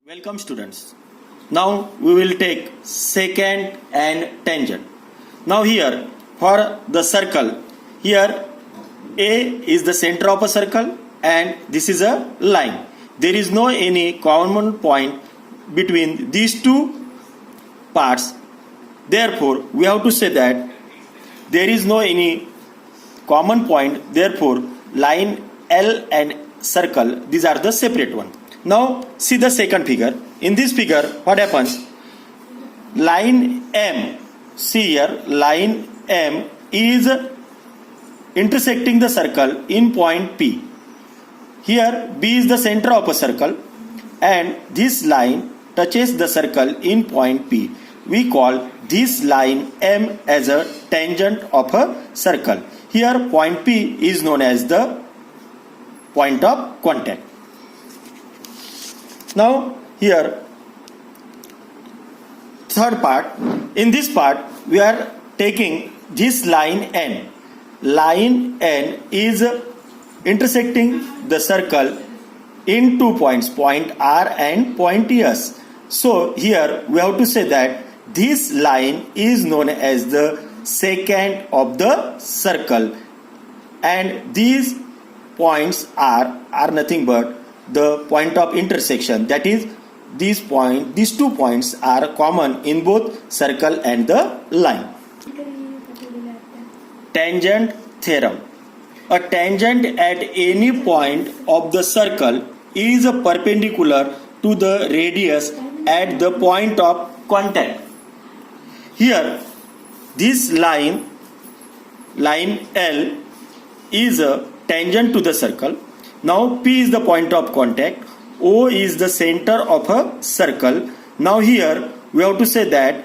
Welcome students. Now we will take secant and tangent. Now here for the circle, here A is the center of a circle and this is a line. There is no any common point between these two parts. Therefore we have to say that there is no any common point. Therefore line L and circle, these are the separate one. Now see the second figure. In this figure what happens? Line M, see here, line M is intersecting the circle in point P. Here B is the center of a circle and this line touches the circle in point P. We call this line M as a tangent of a circle. Here point P is known as the point of contact. Now here third part. In this part we are taking this line N. Line N is intersecting the circle in 2 points, point R and point S. So here we have to say that this line is known as the secant of the circle and these points are nothing but the point of intersection. That is, these 2 points are common in both circle and the line. Tangent theorem. A tangent at any point of the circle is perpendicular to the radius at the point of contact. Here this line L is a tangent to the circle. Now P is the point of contact, O is the center of a circle. Now here we have to say that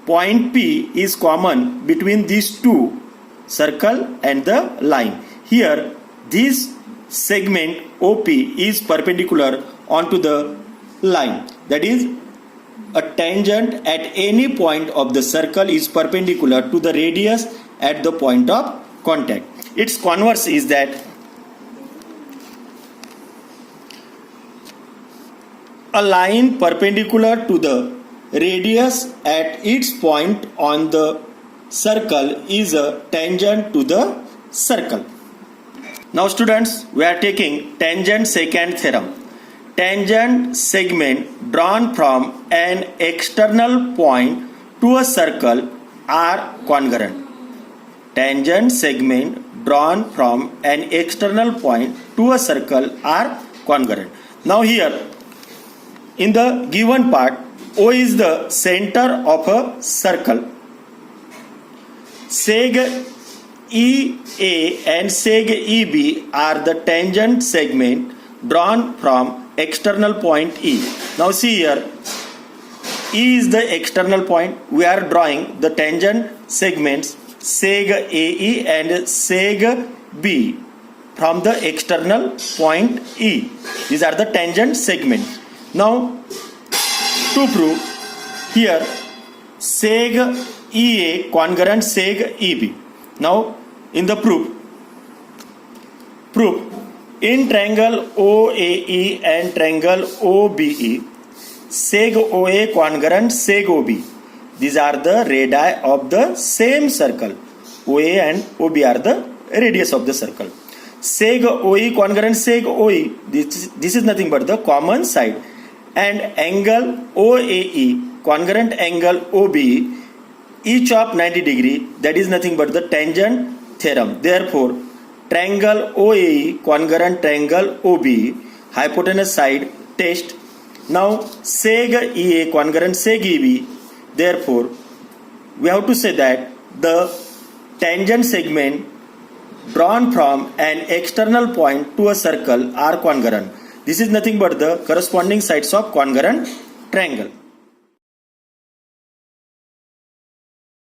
point P is common between these two, circle and the line. Here this segment OP is perpendicular onto the line. That is, a tangent at any point of the circle is perpendicular to the radius at the point of contact. Its converse is that a line perpendicular to the radius at its point on the circle is a tangent to the circle. Now students, we are taking tangent secant theorem. Tangent segment drawn from an external point to a circle are congruent. Tangent segment drawn from an external point to a circle are congruent. Now here in the given part, O is the center of a circle. Seg EA and seg EB are the tangent segment drawn from external point E. Now see here, E is the external point. We are drawing the tangent segments seg AE and seg B from the external point E. These are the tangent segments. Now to prove, here seg EA congruent seg EB. Now in the proof in triangle OAE and triangle OBE, seg OA congruent seg OB. These are the radii of the same circle. OA and OB are the radius of the circle. Seg OE congruent seg OE. This is nothing but the common side. And angle OAE congruent angle OBE, each of 90 degree, that is nothing but the tangent theorem. Therefore triangle OAE congruent triangle OBE, hypotenuse side test. Now seg EA congruent seg EB. Therefore we have to say that the tangent segment drawn from an external point to a circle are congruent. This is nothing but the corresponding sides of congruent triangle.